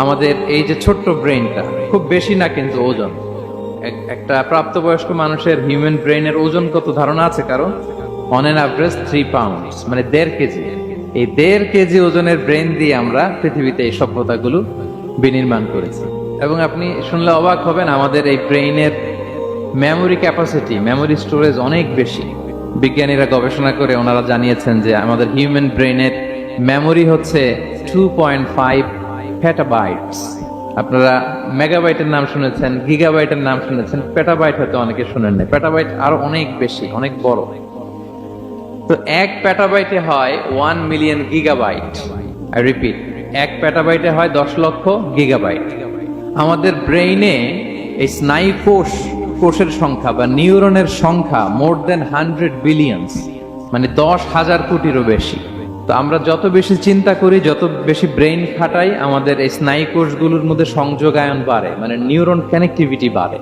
আমাদের এই যে ছোট্ট ব্রেনটা খুব বেশি না কিন্তু ওজন, একটা প্রাপ্তবয়স্ক মানুষের হিউম্যান ব্রেনের ওজন কত ধারণা আছে কারণ? অন এন অ্যাভারেজ 3 পাউন্ডস, মানে 1.5 কেজি। এই 1.5 কেজি ওজনের ব্রেন দিয়ে আমরা পৃথিবীতে এই সভ্যতাগুলো বিনির্মাণ করেছি। এবং আপনি শুনলে অবাক হবেন, আমাদের এই ব্রেইনের মেমোরি ক্যাপাসিটি, মেমোরি স্টোরেজ অনেক বেশি। বিজ্ঞানীরা গবেষণা করে ওনারা জানিয়েছেন যে আমাদের হিউম্যান ব্রেনের মেমোরি হচ্ছে 2.5 পেটাবাইটস। আপনারা মেগাবাইটের নাম শুনেছেন, গিগাবাইটের নাম শুনেছেন, পেটাবাইট হয়তো অনেকে শুনেন না। পেটাবাইট আরো অনেক বেশি, অনেক বড়। তো 1 পেটাবাইটে হয় 1 মিলিয়ন গিগাবাইট। আই রিপিট, 1 পেটাবাইটে হয় 10 লক্ষ গিগাবাইট। আমাদের ব্রেইনে এই স্নায়ু কোষের সংখ্যা বা নিউরনের সংখ্যা মোর দেন 100 বিলিয়ন্স, মানে 10,000 কোটিরও বেশি। তো আমরা যত বেশি চিন্তা করি, যত বেশি ব্রেইন খাটাই, আমাদের এই স্নায়ু কোষগুলোর মধ্যে সংযোগায়ন বাড়ে, মানে নিউরন কানেক্টিভিটি বাড়ে।